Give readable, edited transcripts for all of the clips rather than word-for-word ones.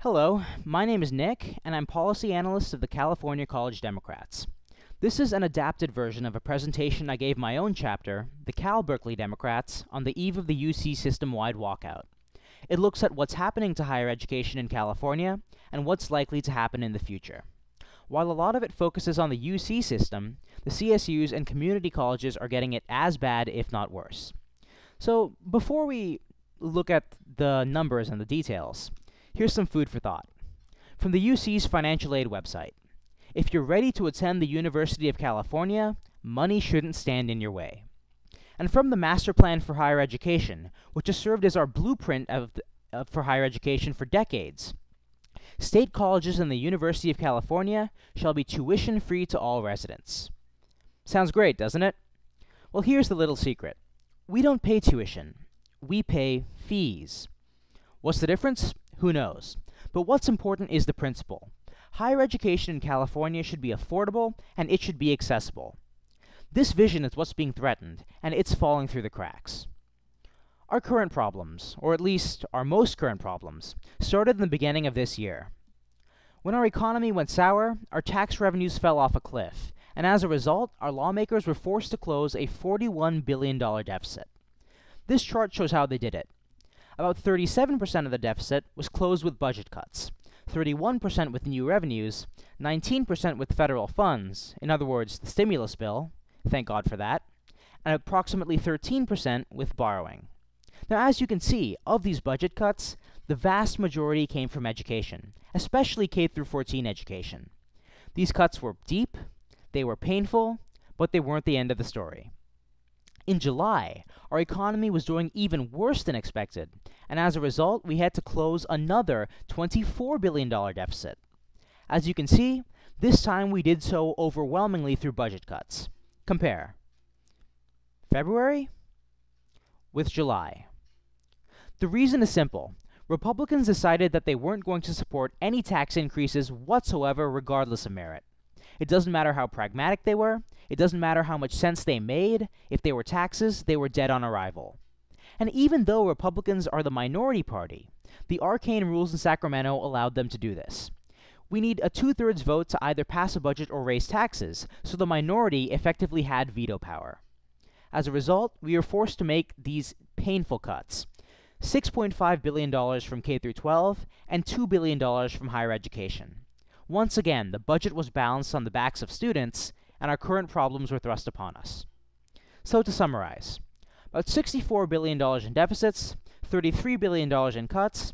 Hello, my name is Nick, and I'm Policy Analyst of the California College Democrats. This is an adapted version of a presentation I gave my own chapter, the Cal Berkeley Democrats, on the eve of the UC system-wide walkout. It looks at what's happening to higher education in California and what's likely to happen in the future. While a lot of it focuses on the UC system, the CSUs and community colleges are getting it as bad, if not worse. So, before we look at the numbers and the details, here's some food for thought. From the UC's financial aid website, if you're ready to attend the University of California, money shouldn't stand in your way. And from the Master Plan for Higher Education, which has served as our blueprint for higher education for decades, state colleges in the University of California shall be tuition-free to all residents. Sounds great, doesn't it? Well, here's the little secret. We don't pay tuition. We pay fees. What's the difference? Who knows? But what's important is the principle. Higher education in California should be affordable, and it should be accessible. This vision is what's being threatened, and it's falling through the cracks. Our current problems, or at least our most current problems, started in the beginning of this year. When our economy went sour, our tax revenues fell off a cliff, and as a result, our lawmakers were forced to close a $41 billion deficit. This chart shows how they did it. About 37% of the deficit was closed with budget cuts, 31% with new revenues, 19% with federal funds, in other words, the stimulus bill, thank God for that, and approximately 13% with borrowing. Now, as you can see, of these budget cuts, the vast majority came from education, especially K-14 education. These cuts were deep, they were painful, but they weren't the end of the story. In July, our economy was doing even worse than expected, and as a result, we had to close another $24 billion deficit. As you can see, this time we did so overwhelmingly through budget cuts. Compare February with July. The reason is simple. Republicans decided that they weren't going to support any tax increases whatsoever regardless of merit. It doesn't matter how pragmatic they were. It doesn't matter how much sense they made. If they were taxes, they were dead on arrival. And even though Republicans are the minority party, the arcane rules in Sacramento allowed them to do this. We need a 2/3 vote to either pass a budget or raise taxes, so the minority effectively had veto power. As a result, we were forced to make these painful cuts. $6.5 billion from K-12 and $2 billion from higher education. Once again, the budget was balanced on the backs of students, and our current problems were thrust upon us. So to summarize, about $64 billion in deficits, $33 billion in cuts,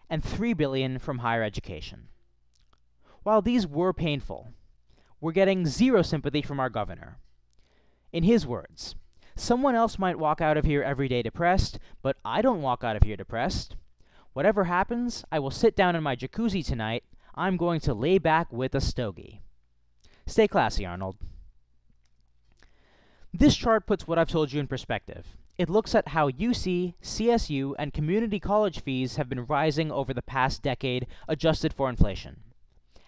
and $3 billion from higher education. While these were painful, we're getting zero sympathy from our governor. In his words, someone else might walk out of here every day depressed, but I don't walk out of here depressed. Whatever happens, I will sit down in my jacuzzi tonight. I'm going to lay back with a stogie. Stay classy, Arnold. This chart puts what I've told you in perspective. It looks at how UC, CSU, and community college fees have been rising over the past decade, adjusted for inflation.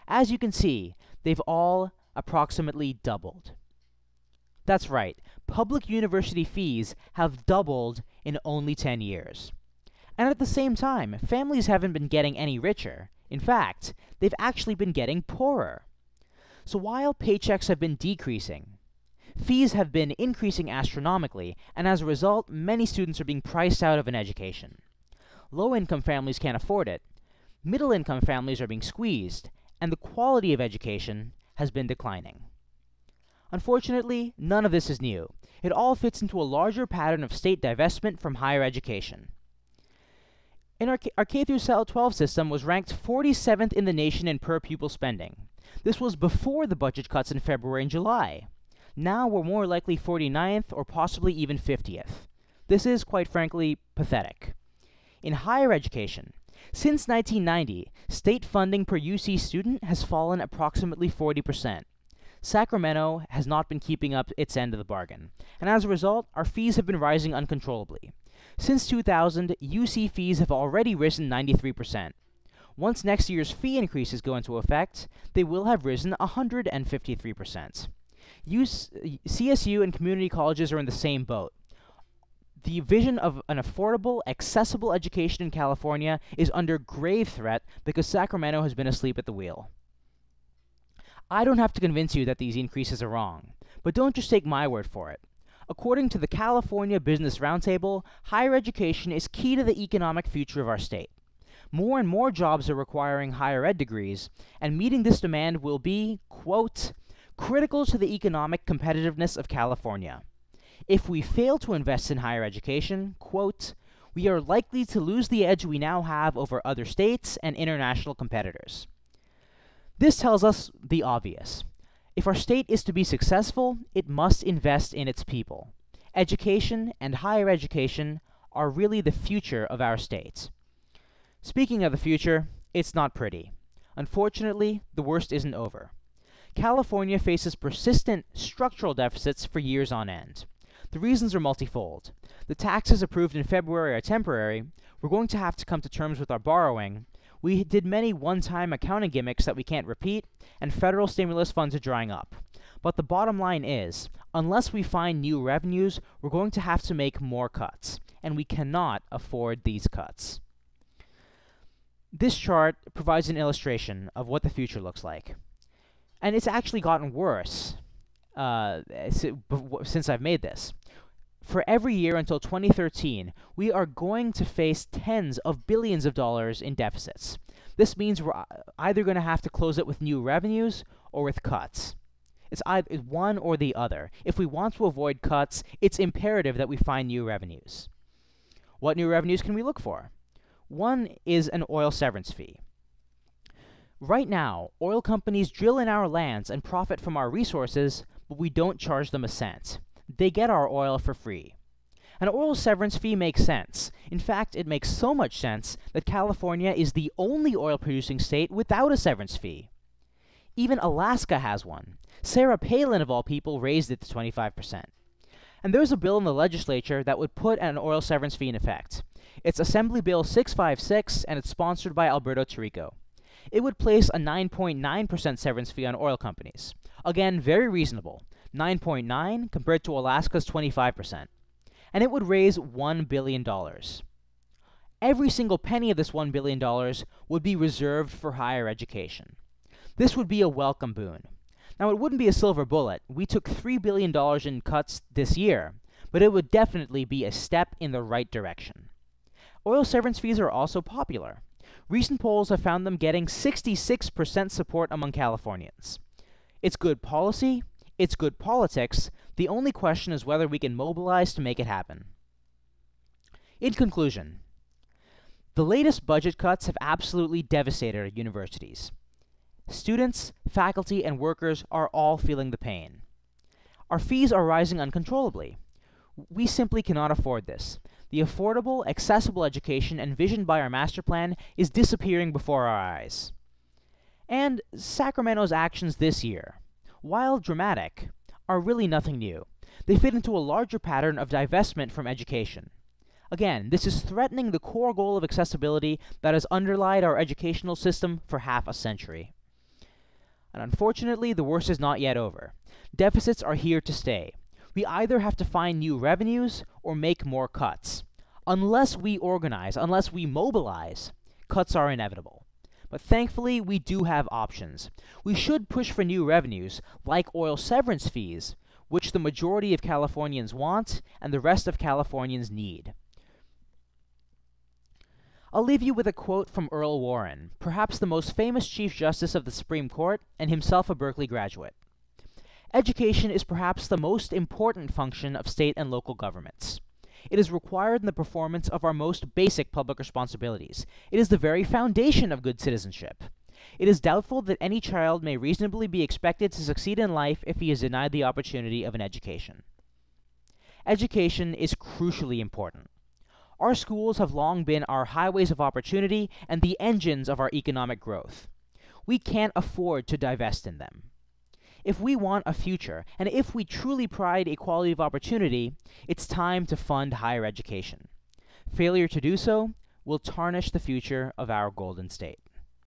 As you can see, they've all approximately doubled. That's right, public university fees have doubled in only 10 years. And at the same time, families haven't been getting any richer. In fact, they've actually been getting poorer. So while paychecks have been decreasing, fees have been increasing astronomically, and as a result, many students are being priced out of an education. Low-income families can't afford it, middle-income families are being squeezed, and the quality of education has been declining. Unfortunately, none of this is new. It all fits into a larger pattern of state divestment from higher education. In our K-12 system was ranked 47th in the nation in per-pupil spending. This was before the budget cuts in February and July. Now we're more likely 49th or possibly even 50th. This is, quite frankly, pathetic. In higher education, since 1990, state funding per UC student has fallen approximately 40%. Sacramento has not been keeping up its end of the bargain, and as a result, our fees have been rising uncontrollably. Since 2000, UC fees have already risen 93%. Once next year's fee increases go into effect, they will have risen 153%. CSU and community colleges are in the same boat. The vision of an affordable, accessible education in California is under grave threat because Sacramento has been asleep at the wheel. I don't have to convince you that these increases are wrong, but don't just take my word for it. According to the California Business Roundtable, higher education is key to the economic future of our state. More and more jobs are requiring higher ed degrees, and meeting this demand will be, quote, critical to the economic competitiveness of California. If we fail to invest in higher education, quote, we are likely to lose the edge we now have over other states and international competitors. This tells us the obvious. If our state is to be successful, it must invest in its people. Education and higher education are really the future of our state. Speaking of the future, it's not pretty. Unfortunately, the worst isn't over. California faces persistent structural deficits for years on end. The reasons are multifold. The taxes approved in February are temporary. We're going to have to come to terms with our borrowing. We did many one-time accounting gimmicks that we can't repeat, and federal stimulus funds are drying up. But the bottom line is, unless we find new revenues, we're going to have to make more cuts, and we cannot afford these cuts. This chart provides an illustration of what the future looks like. And it's actually gotten worse since I've made this. For every year until 2013, we are going to face tens of billions of dollars in deficits. This means we're either going to have to close it with new revenues or with cuts. It's either one or the other. If we want to avoid cuts, it's imperative that we find new revenues. What new revenues can we look for? One is an oil severance fee. Right now, oil companies drill in our lands and profit from our resources, but we don't charge them a cent. They get our oil for free. An oil severance fee makes sense. In fact, it makes so much sense that California is the only oil-producing state without a severance fee. Even Alaska has one. Sarah Palin, of all people, raised it to 25%. And there's a bill in the legislature that would put an oil severance fee in effect. It's Assembly Bill 656, and it's sponsored by Alberto Tirico. It would place a 9.9% severance fee on oil companies. Again, very reasonable. 9.9 compared to Alaska's 25%. And it would raise $1 billion. Every single penny of this $1 billion would be reserved for higher education. This would be a welcome boon. Now, it wouldn't be a silver bullet. We took $3 billion in cuts this year, but it would definitely be a step in the right direction. Oil severance fees are also popular. Recent polls have found them getting 66% support among Californians. It's good policy, it's good politics. The only question is whether we can mobilize to make it happen. In conclusion, the latest budget cuts have absolutely devastated our universities. Students, faculty, and workers are all feeling the pain. Our fees are rising uncontrollably. We simply cannot afford this. The affordable, accessible education envisioned by our master plan is disappearing before our eyes. And Sacramento's actions this year, while dramatic, are really nothing new. They fit into a larger pattern of divestment from education. Again, this is threatening the core goal of accessibility that has underlied our educational system for half a century. And unfortunately, the worst is not yet over. Deficits are here to stay. We either have to find new revenues or make more cuts. Unless we organize, unless we mobilize, cuts are inevitable. But thankfully, we do have options. We should push for new revenues, like oil severance fees, which the majority of Californians want and the rest of Californians need. I'll leave you with a quote from Earl Warren, perhaps the most famous Chief Justice of the Supreme Court and himself a Berkeley graduate. Education is perhaps the most important function of state and local governments. It is required in the performance of our most basic public responsibilities. It is the very foundation of good citizenship. It is doubtful that any child may reasonably be expected to succeed in life if he is denied the opportunity of an education. Education is crucially important. Our schools have long been our highways of opportunity and the engines of our economic growth. We can't afford to divest in them. If we want a future, and if we truly pride equality of opportunity, it's time to fund higher education. Failure to do so will tarnish the future of our Golden State.